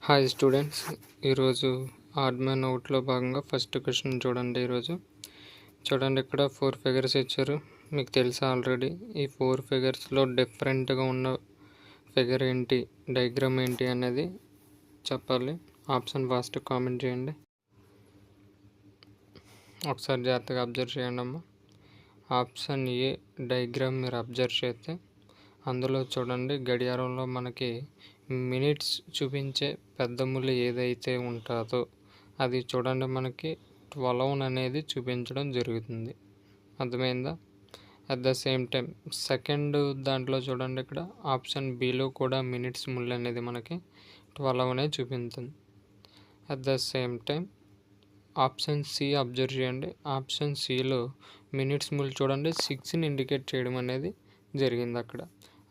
Hi students, ఈరోజు odd man అవుట్లో భాగంగా first question చూడండి. చూడండి, ఇక్కడ 4 ఫిగర్స్ ఇచ్చారు. మీకు తెలుసా ఆల్రెడీ. ఈ 4 ఫిగర్స్లో డిఫరెంట్గా ఉన్న ఫిగర్ ఏంటి, డయాగ్రామ్ ఏంటి అనేది చెప్పాలి. ఆప్షన్ ఫస్ట్ కామెంట్ చేయండి. ఒకసారి జాగ్రత్తగా అబ్జర్వ్ చేయండి అమ్మా. ఆప్షన్ ఏ డయాగ్రామ్ మీరు అబ్జర్వ్ చేస్తే అందులో చూడండి, గడియారంలో మనకి మినిట్స్ చూపించే పెద్ద ముళ్ళు ఏదైతే ఉంటుందో అది చూడండి మనకి 12 అనేది చూపించడం జరుగుతుంది. అర్థమైందా? At the same time second దాంట్లో చూడండి, ఇక్కడ ఆప్షన్ బిలో కూడా మినిట్స్ ముళ్ళు అనేది మనకి 12 అనేది చూపించింది. At the same time option C observe చేయండి. ఆప్షన్ సిలో మినిట్స్ ముళ్ళు చూడండి 6ని ఇండికేట్ చేయడం అనేది జరిగింది. అక్కడ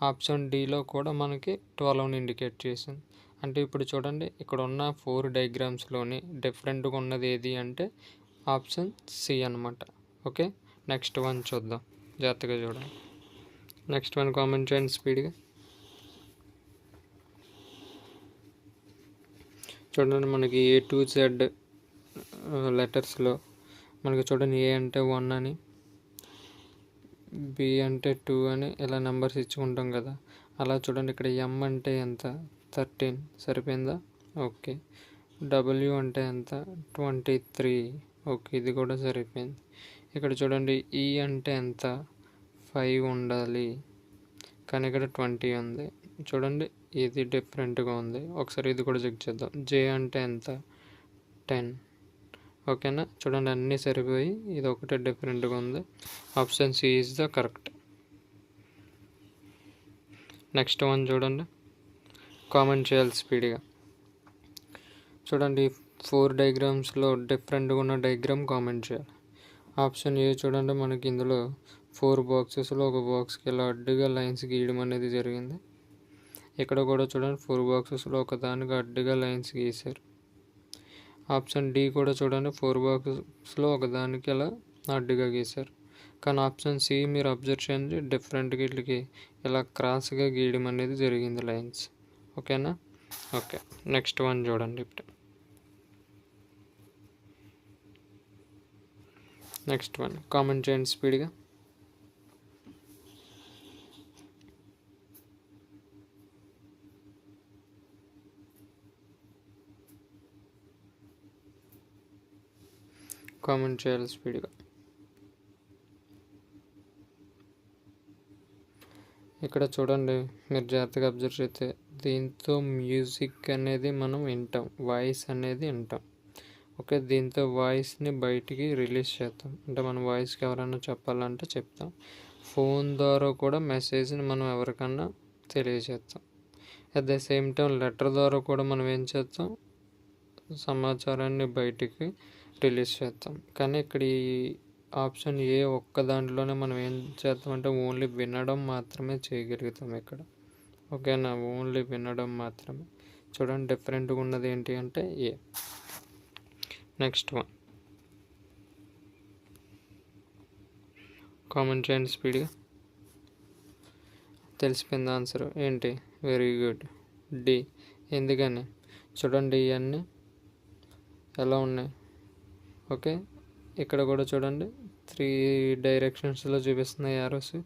ఆప్షన్ డిలో కూడా మనకి 12ని ఇండికేట్ చేసింది. అంటే ఇప్పుడు చూడండి, ఇక్కడ ఉన్న 4 డయాగ్రామ్స్లోని డిఫరెంట్గా ఉన్నది ఏది అంటే ఆప్షన్ సి అనమాట. ఓకే, నెక్స్ట్ వన్ చూద్దాం. జాగ్రత్తగా చూడండి. నెక్స్ట్ వన్ కామెంట్ చేయండి స్పీడ్గా. చూడండి, మనకి A to Z లెటర్స్లో మనకి చూడండి, ఏ అంటే 1 అని, బి అంటే 2 అని ఇలా నెంబర్స్ ఇచ్చుకుంటాం కదా. అలా చూడండి, ఇక్కడ ఎం అంటే ఎంత, 13. సరిపోయిందా? ఓకే. డబ్ల్యూ అంటే ఎంత, 23. ఓకే, ఇది కూడా సరిపోయింది. ఇక్కడ చూడండి, ఈ అంటే ఎంత, 5 ఉండాలి, కానీ ఇక్కడ 20 ఉంది. చూడండి, ఇది డిఫరెంట్గా ఉంది. ఒకసారి ఇది కూడా చెక్ చేద్దాం. జే అంటే ఎంత, 10. ఓకేనా? చూడండి, అన్నీ సరిపోయి ఇది ఒకటే డిఫరెంట్గా ఉంది. Option C is the correct. Next one చూడండి, కామెంట్ చేయాలి స్పీడ్గా. చూడండి, 4 డయాగ్రామ్స్లో డిఫరెంట్గా ఉన్న డయాగ్రామ్ కామెంట్ చేయాలి. ఆప్షన్ ఏ చూడండి, మనకి ఇందులో 4 బాక్సెస్లో ఒక బాక్స్కి ఇలా అడ్డుగా లైన్స్ గీయడం అనేది జరిగింది. ఇక్కడ కూడా చూడండి, 4 బాక్సెస్లో ఒకదానికి అడ్డుగా లైన్స్ గీశారు. ఆప్షన్ డి కూడా చూడండి, 4 బాక్సెస్లో ఒకదానికి ఇలా అడ్డుగా గీశారు. కానీ ఆప్షన్ సి మీరు అబ్జర్వ్ చేయండి, డిఫరెంట్గా వీటికి ఇలా క్రాస్గా గీయడం అనేది జరిగింది లైన్స్. ఓకేనా? ఓకే, నెక్స్ట్ వన్ చూడండి. ఇప్పుడు నెక్స్ట్ వన్ కామెంట్ చేయండి స్పీడ్గా. కామెంట్ చేయాలి స్పీడ్గా. ఇక్కడ చూడండి, మీరు జాగ్రత్తగా అబ్జర్వ్ చేస్తే దీంతో మ్యూజిక్ అనేది మనం వింటాం, వాయిస్ అనేది వింటాం. ఓకే, దీంతో వాయిస్ని బయటికి రిలీజ్ చేస్తాం. అంటే మన వాయిస్కి ఎవరైనా చెప్పాలంటే చెప్తాం. ఫోన్ ద్వారా కూడా మెసేజ్ని మనం ఎవరికన్నా తెలియజేస్తాం. At the same time letter ద్వారా కూడా మనం ఏం చేస్తాం, సమాచారాన్ని బయటికి రిలీజ్ చేస్తాం. కానీ ఇక్కడ ఈ ఆప్షన్ ఏ ఒక్క దాంట్లోనే మనం ఏం చేస్తామంటే ఓన్లీ వినడం మాత్రమే చేయగలుగుతాం ఇక్కడ. ఓకేనా? ఓన్లీ వినడం మాత్రమే. చూడండి, డిఫరెంట్గా ఉన్నది ఏంటి అంటే ఏ. నెక్స్ట్ వన్ కామెంట్ చేయండి స్పీడ్గా. తెలిసిపోయింది ఆన్సర్ ఏంటి? Very good, D. ఎందుకని చూడండి, ఇవన్నీ ఎలా ఉన్నాయి. ఓకే, ఇక్కడ కూడా చూడండి 3 డైరెక్షన్స్లో చూపిస్తున్నాయి యారోస్.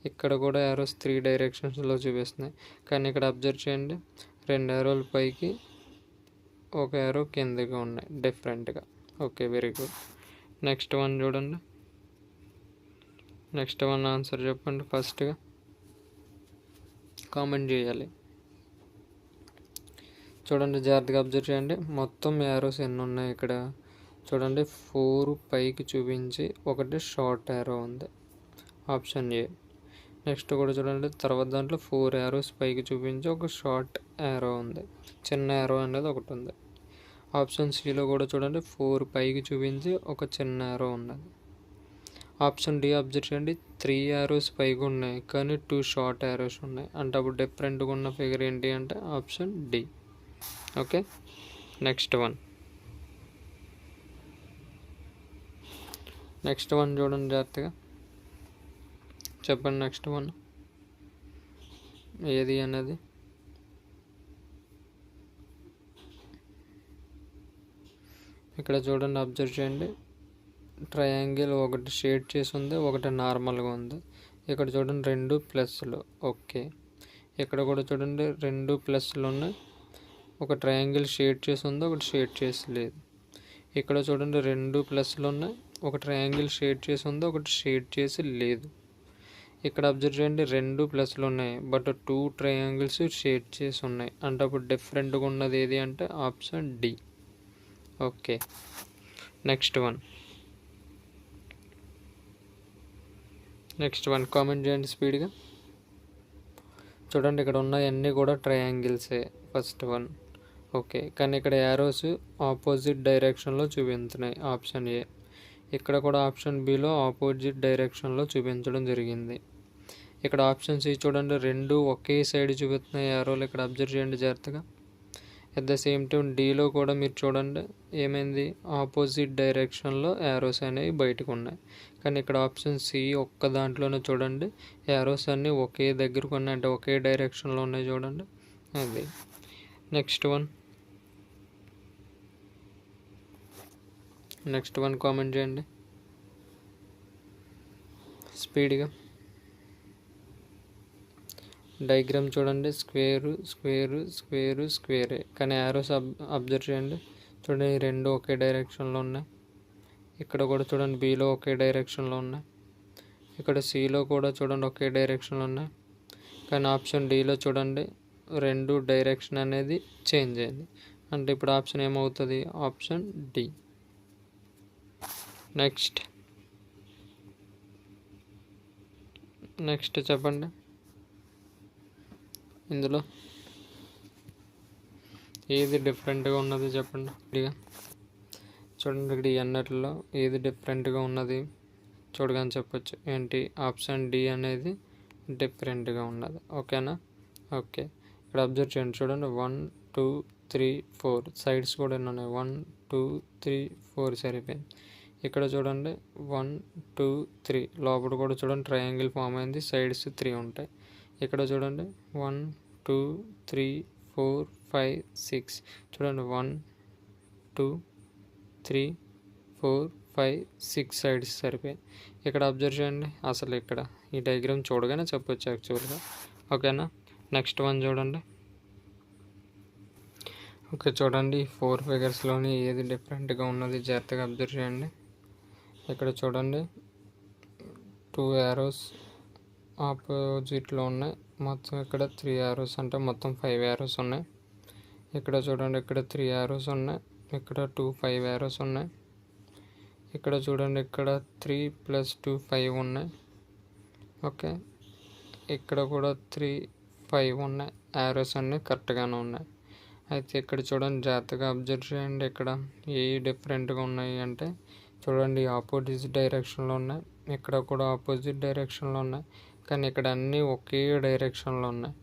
ఇక్కడ కూడా యారోస్ 3 డైరెక్షన్స్లో చూపిస్తున్నాయి. కానీ ఇక్కడ అబ్జర్వ్ చేయండి, 2 యారోలు పైకి, 1 యారో కిందగా ఉన్నాయి డిఫరెంట్గా. Okay, very good. Next one చూడండి. నెక్స్ట్ వన్ ఆన్సర్ చెప్పండి ఫస్ట్గా. కామెంట్ చేయాలి. చూడండి, జాగ్రత్తగా అబ్జర్వ్ చేయండి. మొత్తం యారోస్ ఎన్ని ఉన్నాయి ఇక్కడ చూడండి, 4 పైకి చూపించి ఒకటి షార్ట్ యారో ఉంది, ఆప్షన్ ఏ. నెక్స్ట్ కూడా చూడండి, తర్వాత దాంట్లో 4 యారోస్ పైకి చూపించి ఒక షార్ట్ యారో ఉంది, చిన్న యారో అనేది ఒకటి ఉంది. ఆప్షన్ సిలో కూడా చూడండి, 4 పైకి చూపించి ఒక చిన్న యారో ఉన్నది. ఆప్షన్ డి అబ్జర్వ్ చేయండి, 3 యారోస్ పైకి ఉన్నాయి కానీ 2 షార్ట్ యారోస్ ఉన్నాయి. అంటే అప్పుడు డిఫరెంట్గా ఉన్న ఫిగర్ ఏంటి అంటే option D. Okay, next one చూడండి, జాగ్రత్తగా చెప్పండి. నెక్స్ట్ వన్ ఏది అనేది ఇక్కడ చూడండి, అబ్జర్వ్ చేయండి, ట్రయాంగిల్ ఒకటి షేడ్ చేసి ఉంది, ఒకటి నార్మల్గా ఉంది. ఇక్కడ చూడండి 2 ప్లస్లు. ఓకే, ఇక్కడ కూడా చూడండి 2 ప్లస్లు ఉన్నాయి. ఒక ట్రయాంగిల్ షేడ్ చేసి ఉంది, ఒకటి షేడ్ చేసి లేదు. ఇక్కడ చూడండి 2 ప్లస్లు ఉన్నాయి, ఒక ట్రయాంగిల్ షేడ్ చేసి ఉంది, ఒకటి షేడ్ చేసి లేదు. ఇక్కడ అబ్జర్వ్ చేయండి 2 ప్లస్లు ఉన్నాయి, బట్ 2 ట్రయాంగిల్స్ షేడ్ చేసి ఉన్నాయి. అంటే అప్పుడు డిఫరెంట్గా ఉన్నది ఏది అంటే option D. Okay, next one comment చేయండి స్పీడ్గా. చూడండి, ఇక్కడ ఉన్నవన్నీ కూడా ట్రయాంగిల్సే. First one. ఓకే, కానీ ఇక్కడ యారోస్ ఆపోజిట్ డైరెక్షన్లో చూపించున్నాయి, ఆప్షన్ ఏ. ఇక్కడ కూడా ఆప్షన్ బిలో ఆపోజిట్ డైరెక్షన్లో చూపించడం జరిగింది. ఇక్కడ ఆప్షన్ సి చూడండి, 2 ఒకే సైడ్ చూపిస్తున్నాయి యారోలు. ఇక్కడ అబ్జర్వ్ చేయండి జాగ్రత్తగా. అట్ ద సేమ్ టైం డీలో కూడా మీరు చూడండి, ఏమైంది, ఆపోజిట్ డైరెక్షన్లో యారోస్ అనేవి బయటకు ఉన్నాయి. కానీ ఇక్కడ ఆప్షన్ సి ఒక్క దాంట్లోనే చూడండి, యారోస్ అన్నీ ఒకే దగ్గరకు ఉన్నాయి, అంటే ఒకే డైరెక్షన్లో ఉన్నాయి. చూడండి అది. నెక్స్ట్ వన్ కామెంట్ చేయండి స్పీడ్గా. డయాగ్రామ్ చూడండి, స్క్వేరు స్క్వేరు స్క్వేరు స్క్వేరే, కానీ యారోస్ అబ్జర్వ్ చేయండి. చూడండి, ఈ 2 ఒకే డైరెక్షన్లో ఉన్నాయి. ఇక్కడ కూడా చూడండి, బిలో ఒకే డైరెక్షన్లో ఉన్నాయి. ఇక్కడ సిలో కూడా చూడండి ఒకే డైరెక్షన్లో ఉన్నాయి. కానీ ఆప్షన్ డిలో చూడండి 2 డైరెక్షన్ అనేది చేంజ్ అయింది. అంటే ఇప్పుడు ఆప్షన్ ఏమవుతుంది, ఆప్షన్ డి. నెక్స్ట్ చెప్పండి, ఇందులో ఏది డిఫరెంట్గా ఉన్నది చెప్పండి. చూడండి, ఇక్కడ అన్నిటిలో ఏది డిఫరెంట్గా ఉన్నది చూడగానే చెప్పొచ్చు ఏంటి, ఆప్షన్ డి అనేది డిఫరెంట్గా ఉన్నది. ఓకేనా. ఓకే, ఇక్కడ అబ్జర్వ్ చేయండి. చూడండి 1 2 3 4 సైడ్స్ కూడా ఎన్ని ఉన్నాయి, 1 2 3 4 సరిపోయింది. ఇక్కడ చూడండి 1 2 3 లోపల కూడా చూడండి ట్రయాంగిల్ ఫామ్ అయింది, సైడ్స్ 3 ఉంటాయి. ఇక్కడ చూడండి 1 2 3 4 5 6 చూడండి 1 2 3 4 5 6 సైడ్స్ సరిపోయి. ఇక్కడ అబ్జర్వ్ చేయండి, అసలు ఇక్కడ ఈ డయాగ్రామ్ చూడగానే చెప్పొచ్చు యాక్చువల్గా. ఓకేనా. నెక్స్ట్ వన్ చూడండి. ఓకే, చూడండి 4 ఫిగర్స్లోని ఏది డిఫరెంట్గా ఉన్నది జాగ్రత్తగా అబ్జర్వ్ చేయండి. ఇక్కడ చూడండి 2 యారోస్ ఆపోజిట్లో ఉన్నాయి. మొత్తం ఇక్కడ 3 యారోస్, అంటే మొత్తం 5 యారోస్ ఉన్నాయి. ఇక్కడ చూడండి, ఇక్కడ 3 యారోస్ ఉన్నాయి. ఇక్కడ 2 5 యారోస్ ఉన్నాయి. ఇక్కడ చూడండి, ఇక్కడ 3 + 2 5 ఉన్నాయి. ఓకే, ఇక్కడ కూడా 3 5 ఉన్నాయి. యారోస్ అన్నీ కరెక్ట్గానే ఉన్నాయి. అయితే ఇక్కడ చూడండి, జాగ్రత్తగా అబ్జర్వ్ చేయండి. ఇక్కడ ఏ డిఫరెంట్గా ఉన్నాయి అంటే చూడండి, ఆపోజిట్ డైరెక్షన్లో ఉన్నాయి. ఇక్కడ కూడా ఆపోజిట్ డైరెక్షన్లో ఉన్నాయి. కానీ ఇక్కడ అన్నీ ఒకే డైరెక్షన్లో ఉన్నాయి.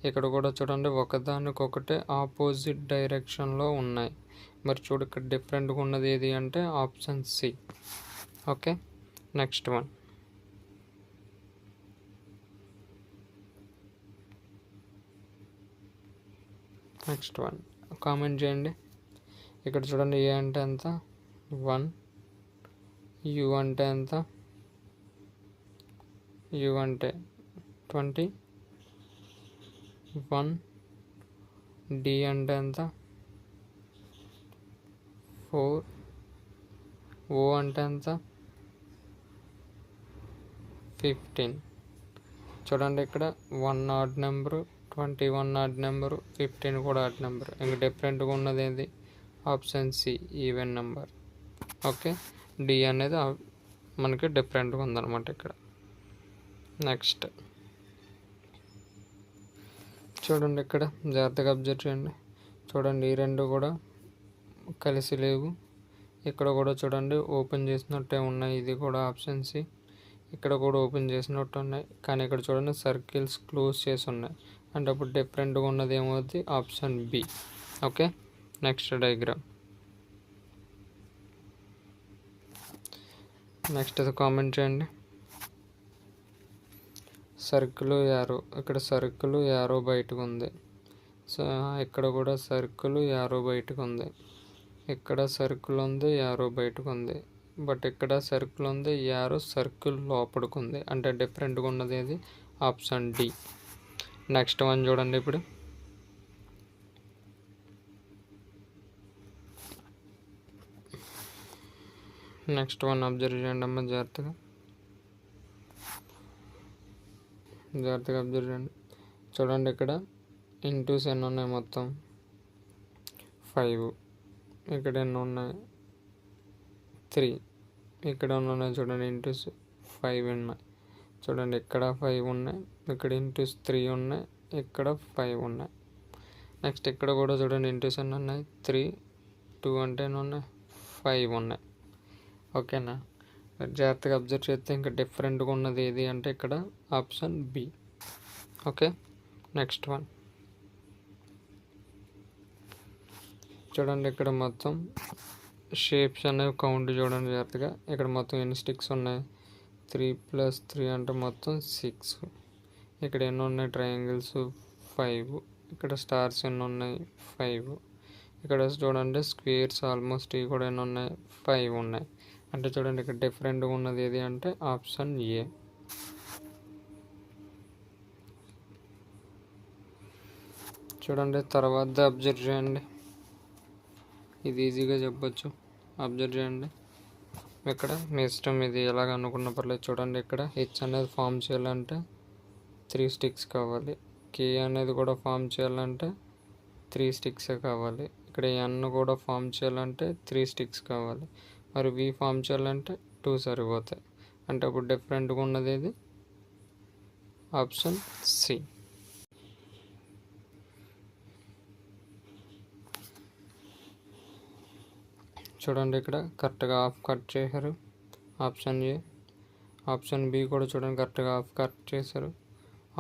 ఇక్కడ కూడా చూడండి, ఒకదానికొకటే ఆపోజిట్ డైరెక్షన్లో ఉన్నాయి. మరి చూడు, ఇక్కడ డిఫరెంట్గా ఉన్నది ఏది అంటే option C. Okay, next one. Comment చేయండి. ఇక్కడ చూడండి, ఏ అంటే ఎంత 1, యు అంటే ఎంత, యు అంటే 20, 1, డి అంటే ఎంత 4, ఓ అంటే ఎంత 15. చూడండి, ఇక్కడ 1 ఆడ్ నెంబరు, 21 ఆడ్ నెంబరు, 15 కూడా ఆడ్ నెంబర్. ఇంకా డిఫరెంట్గా ఉన్నది ఏంది, option C even number. Okay, D అనేది మనకి డిఫరెంట్గా ఉందన్నమాట ఇక్కడ. నెక్స్ట్ చూడండి, ఇక్కడ జాగ్రత్తగా అబ్జర్వ్ చేయండి. చూడండి, ఈ 2 కూడా కలిసి లేవు. ఇక్కడ కూడా చూడండి ఓపెన్ చేసినట్టే ఉన్నాయి. ఇది కూడా ఆప్షన్ సి. ఇక్కడ కూడా ఓపెన్ చేసినట్టు ఉన్నాయి. కానీ ఇక్కడ చూడండి సర్కిల్స్ క్లోజ్ చేసి ఉన్నాయి. అంటే అప్పుడు డిఫరెంట్గా ఉన్నది ఏమవుతుంది, option B. Okay, next diagram. Next అది కామెంట్ చేయండి. సర్కిల్ యారో, ఇక్కడ సర్కిల్ యారో బయటకు ఉంది. సో ఇక్కడ కూడా సర్కిల్ యారో బయటకు ఉంది. ఇక్కడ సర్కిల్ ఉంది, యారో బయటకు ఉంది. బట్ ఇక్కడ సర్కిల్ ఉంది, యారో సర్కిల్ లోపలికి ఉంది. అంటే డిఫరెంట్గా ఉన్నది ఏది? Option D. నెక్స్ట్ వన్ చూడండి. ఇప్పుడు నెక్స్ట్ వన్ అబ్జర్వ్ చేయండి అమ్మ, జాగ్రత్తగా అబ్జర్వ్ చేయండి. చూడండి, ఇక్కడ ఇంటూస్ ఎన్ని ఉన్నాయి? మొత్తం 5. ఇక్కడ ఎన్ని ఉన్నాయి? 3. ఇక్కడ ఎన్ని ఉన్నాయి చూడండి? ఇంటూస్ 5 ఉన్నాయి. చూడండి, ఇక్కడ 5 ఉన్నాయి, ఇక్కడ ఇంటూస్ 3 ఉన్నాయి, ఇక్కడ 5 ఉన్నాయి. నెక్స్ట్ ఇక్కడ కూడా చూడండి, ఇంటూస్ ఎన్ని ఉన్నాయి? 3, 2 అంటే ఎన్ని ఉన్నాయి? 5 ఉన్నాయి. ఓకేనా? జాగ్రత్తగా అబ్జర్వ్ చేస్తే ఇంకా డిఫరెంట్గా ఉన్నది ఏది అంటే ఇక్కడ option B. Okay, next one చూడండి. ఇక్కడ మొత్తం షేప్స్ అనేవి కౌంట్ చూడండి జాగ్రత్తగా. ఇక్కడ మొత్తం ఎన్ని స్టిక్స్ ఉన్నాయి? 3 + 3 అంటే మొత్తం 6. ఇక్కడ ఎన్ని ఉన్నాయి? ట్రయాంగిల్స్ 5. ఇక్కడ స్టార్స్ ఎన్ని ఉన్నాయి? 5. ఇక్కడ చూడండి, స్క్వేర్స్ ఆల్మోస్ట్ ఇవి కూడా ఎన్ని ఉన్నాయి? 5 ఉన్నాయి. అంటే చూడండి, ఇక్కడ డిఫరెంట్గా ఉన్నది ఏది అంటే ఆప్షన్ ఏ. చూడండి, తర్వాత అబ్జర్వ్ చేయండి. ఇది ఈజీగా చెప్పొచ్చు. అబ్జర్వ్ చేయండి. ఇక్కడ మీ ఇష్టం, ఇది ఎలాగ అనుకున్న పర్లేదు. చూడండి, ఇక్కడ హెచ్ అనేది ఫామ్ చేయాలంటే 3 స్టిక్స్ కావాలి. కే అనేది కూడా ఫామ్ చేయాలంటే 3 స్టిక్సే కావాలి. ఇక్కడ ఎన్ కూడా ఫామ్ చేయాలంటే 3 స్టిక్స్ కావాలి. మరి వి ఫామ్ చేయాలంటే 2 సరిపోతాయి. అంటే అప్పుడు డిఫరెంట్గా ఉన్నది ఇది ఆప్షన్ సి. చూడండి, ఇక్కడ కరెక్ట్గా హాఫ్ కట్ చేశారు ఆప్షన్ ఏ. ఆప్షన్ బి కూడా చూడండి, కరెక్ట్గా హాఫ్ కట్ చేశారు.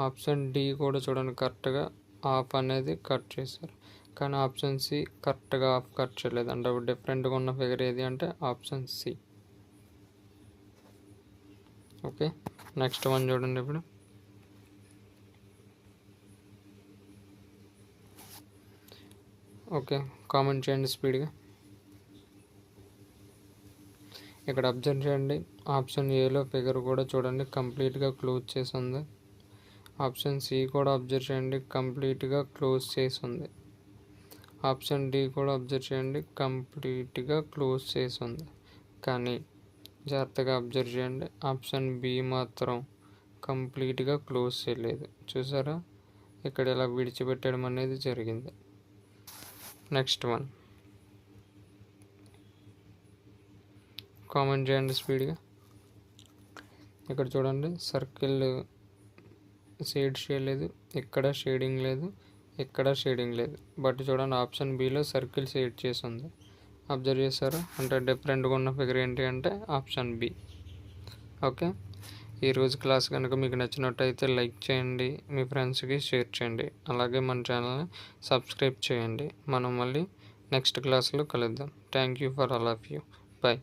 ఆప్షన్ డి కూడా చూడండి, కరెక్ట్గా హాఫ్ అనేది కట్ చేశారు. కానీ ఆప్షన్ సి కరెక్ట్గా హాఫ్ కట్ చేయలేదు. అంటే డిఫరెంట్గా ఉన్న ఫిగర్ ఏది అంటే option C. Okay, next one చూడండి. ఇప్పుడు ఓకే, కామెంట్ చేయండి స్పీడ్గా. ఇక్కడ అబ్జర్వ్ చేయండి, ఆప్షన్ ఏలో ఫిగర్ కూడా చూడండి కంప్లీట్గా క్లోజ్ చేసి ఉంది. ఆప్షన్ సి కూడా అబ్జర్వ్ చేయండి, కంప్లీట్గా క్లోజ్ చేసి ఉంది. ఆప్షన్ డి కూడా అబ్జర్వ్ చేయండి, కంప్లీట్గా క్లోజ్ చేసి ఉంది. కానీ జాగ్రత్తగా అబ్జర్వ్ చేయండి, ఆప్షన్ బి మాత్రం కంప్లీట్గా క్లోజ్ చేయలేదు. చూసారా, ఇక్కడ ఇలా విడిచిపెట్టడం అనేది జరిగింది. నెక్స్ట్ వన్ కామెంట్ చేయండి స్పీడ్గా. ఇక్కడ చూడండి, సర్కిల్ షేడ్ చేయలేదు, ఇక్కడ షేడింగ్ లేదు, ఇక్కడ షేడింగ్ లేదు. బట్ చూడండి, ఆప్షన్ బిలో సర్కిల్ షేడ్ చేసి ఉంది. అబ్జర్వ్ చేశారా? అంటే డిఫరెంట్గా ఉన్న ఫిగర్ ఏంటి అంటే ఆప్షన్ బి. ఓకే, ఈరోజు క్లాస్ కనుక మీకు నచ్చినట్టయితే లైక్ చేయండి, మీ ఫ్రెండ్స్కి షేర్ చేయండి, అలాగే మన ఛానల్ని సబ్స్క్రైబ్ చేయండి. మనం మళ్ళీ నెక్స్ట్ క్లాస్లో కలుద్దాం. Thank you for all of you. Bye.